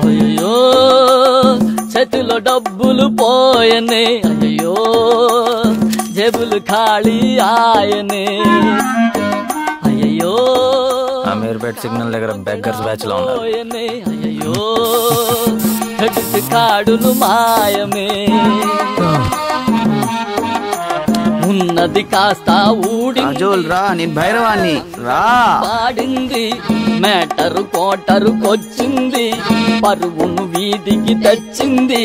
అయ్యో చేతిలో డబ్బులు పోయనే, అయ్యో జేబులు ఖాళీ ఆయనే, అయ్యో అమీర్పేట్ సిగ్నల్ దగ్గర బెగ్గర్స్ బ్యాచ్ లో పోయనే, అయ్యో క్రెడిట్ కార్డులు మాయమే, ఉన్నది కాస్త ఊడింది రా నేను భైరవాన్ని రా పాడింది, మేటరు కోటరుకొచ్చింది, పరువును వీధికి తెచ్చింది,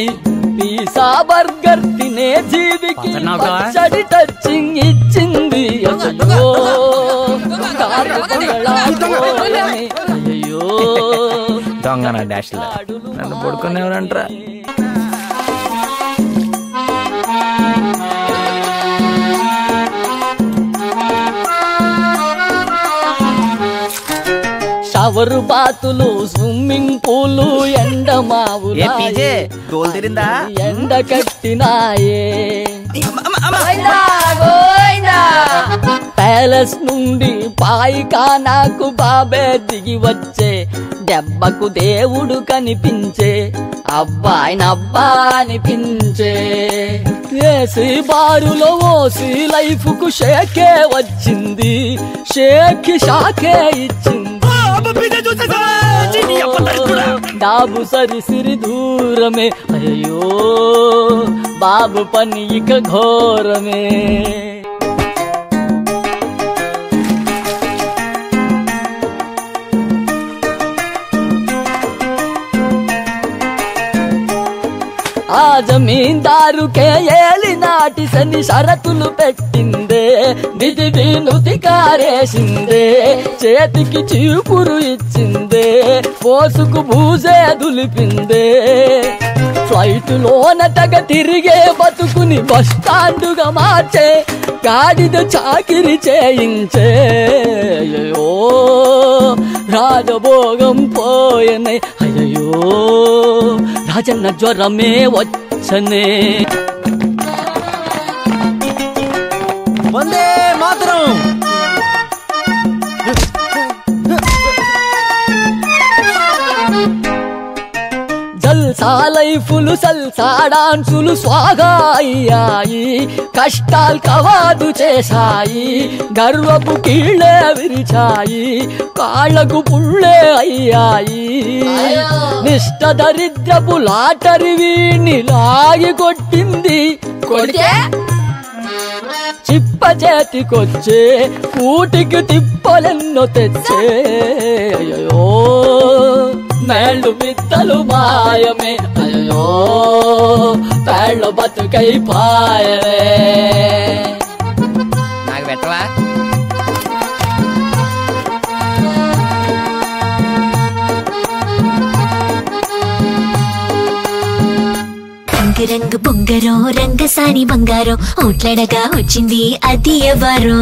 పిజ్జా బర్గర్ తినే జీవికి పచ్చడి టచింగ్ ఇచ్చింది. అయ్యో అయ్యో దొంగన డాష్ నన్ను పడుకునేవారంటరా. షవరు బాతులు, స్విమ్మింగ్ పూలు, ఎండమావులు ఎండ కట్టినాయే, ప్యాలెస్ నుండి పాయిఖానాకు బాబే దిగి వచ్చే, దెబ్బకు దేవుడు కనిపించే, అబ్బాయినబ్బా అనిపించే, ఏసీ బారులో ఓసి లైఫ్ కు షేకే వచ్చింది, షేక్ షాకే ఇచ్చింది, డాబు సరిసిరి దూరమే, అయ్యో బాబు పని ఇక ఘోరమే. ఆ జమీందారుకే ఏలినాటి శని షరతులు పెట్టిందే, దిది నుతి కారేసిందే, చేతికి చీపురు ఇచ్చిందే, పోసుకు బూజే దులిపిందే, ఫ్లైట్ లోన తగ తిరిగే బతుకుని బస్ స్టాండుగా మార్చే, గాడిద చాకిరి చేయించే, అయ్యో రాజభోగం పోయనే, అయ్యో రాజన్న జ్వరమే వచ్చనే. వందే మాతరం. జల్సా లైఫులు సల్సా డాన్సులు స్వాగా అయ్యాయి, కష్టాలు కవాదు చేశాయి, గర్వపు కీళ్ళే విరిచాయి, కాళ్ళకు పుళ్ళే అయ్యాయి, నిష్ట దరిద్రపు లాటరి వీణ్ణి లాగి కొట్టింది, కొడితే చిప్ప చేతికొచ్చే, కూటికి తిప్పలెన్నో తెచ్చే, అయ్యో మేళ్ళు మిత్తలు మాయమే, అయ్యో పేళ్ళ బతుకై పాయలే. నాకు పెట్టవా? రంగు బొంగరం రంగసాని బంగారం ఓట్లాడగా వచ్చింది అది ఎవరో.